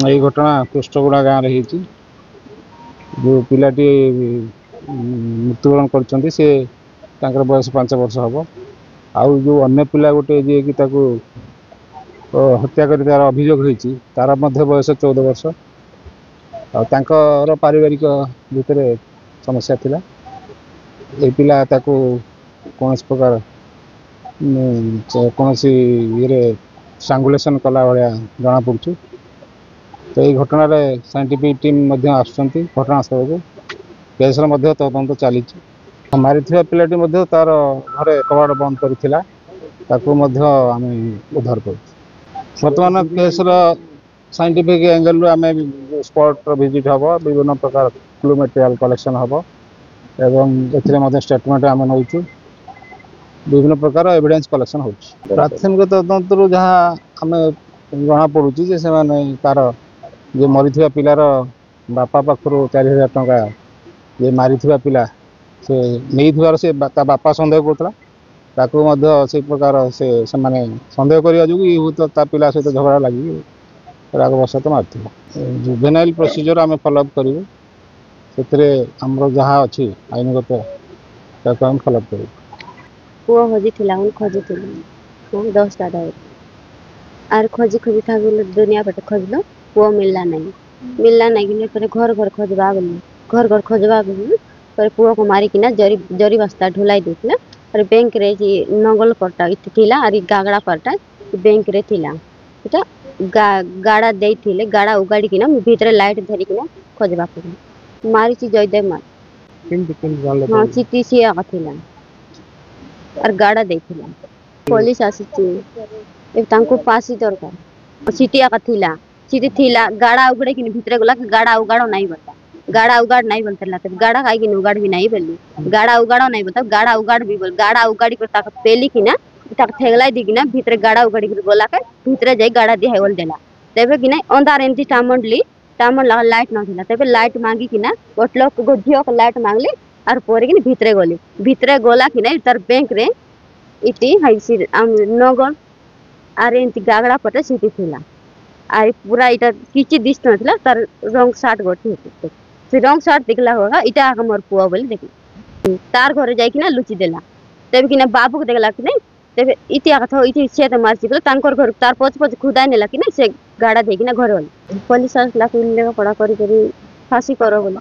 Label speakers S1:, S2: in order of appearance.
S1: यही घटना कृष्णगुड़ा गाँव में जो पिलाटी मृत्युवरण कर बयस 5 वर्ष हम आउ जो अन्य पिला गोटे जी की हत्या कर तार अभियोग होती तार बयस 14 वर्ष और पारिवारिक भितर समस्या थिला ये पिला कौन प्रकार कौन ये सांगुलेसन कला भाया जना पड़ू तो ये घटना साइंटिफिक टीम घटनास्थल को केस तदंत चली मारी पिलाटी तार घरे कबाड़ बंद करथिला आम उद्धार कर बर्तमान केस साइंटिफिक एंगल आम स्पॉट विजिट हम विभिन्न प्रकार क्लू मटेरियल कलेक्शन हम एवं स्टेटमेंट आम नौ विभिन्न प्रकार एविडेंस कलेक्शन हो प्राथमिक तदंत जहाँ आम जना पड़ूँ से तार जे मरी पिलार बापा पाखर 4000 टंका ये मारी पिला से नहीं से बापा सन्देह करुला से प्रकार से सन्देह करने जो तो पिला सहित झगड़ा लगी रागवशत मारती जुवेनाइल प्रोसीजर आम फॉलोअप करूँ से जहाँ अच्छी आईनगत आम फॉलोअप करूँ
S2: पुओ खोजी खोजी 10टा आर खोजी खोजी था दुनिया पटे खोजलो पुओ मिलला नहीं कि घर घर खोजवा बोली घर घर खोजवा बोली पर पुओ को मारी किना जरी बस्ता ढुलाई देथिला और बैंक रे जी नंगल परटा इति थिला और गागड़ा परटा बैंक रे थिला इटा गाड़ा देथिले गाड़ा उगाड़ी किना भीतर लाइट धरी किना खोजवा पड़ी मारी ची जयदेव मार हां चिट्ठी सी आथिला और गाड़ा देथिला पुलिस आसी एक तांको पासी दरकार चिट्ठी आथिला चिट्ठी थिला गाड़ा उगड़े कि भीतर गला गाड़ा उगाड़ो नहीं बता गाड़ा उगाड़ नहीं बनता तब गाड़ा खाई कि उगाड़ भी नहीं बोली गाड़ा उगाड़ो नहीं बता गाड़ा उगाड़ भी बोल गाड़ा उगाड़ी कर ताक पेली कि ना ताक थेगलाई दी कि ना भीतर गाड़ा उगाड़ी कर गोला के भीतर जाई गाड़ा दी हेवल देला तबे कि ना अंधार एंती टामंड लगा लाइट न थिला तबे लाइट मांगी कि ना गोटलो को झियो को लाइट मांगली और पोरे कि भीतर गोला कि ना तार बैंक रे इति हाइसी नगर आर एंती गागड़ा पटे सिटी थिला आर पूरा इटा किछि दिस नथिला तार रंग शर्ट गोठी से रंग शर्ट देखला होगा इटा हमर पुआ बोली देखि तार घरे जाई कि ना लुचि देला तबे कि ना बाबू को देखला कि नहीं तबे इति आखा इति से त मारसी बोले तांकर घर तार पछ पछ खुदा नेला कि नहीं से गाड़ा दे कि ना घर पुलिस आसला कि लेगा पड़ा करी फांसी करो बोला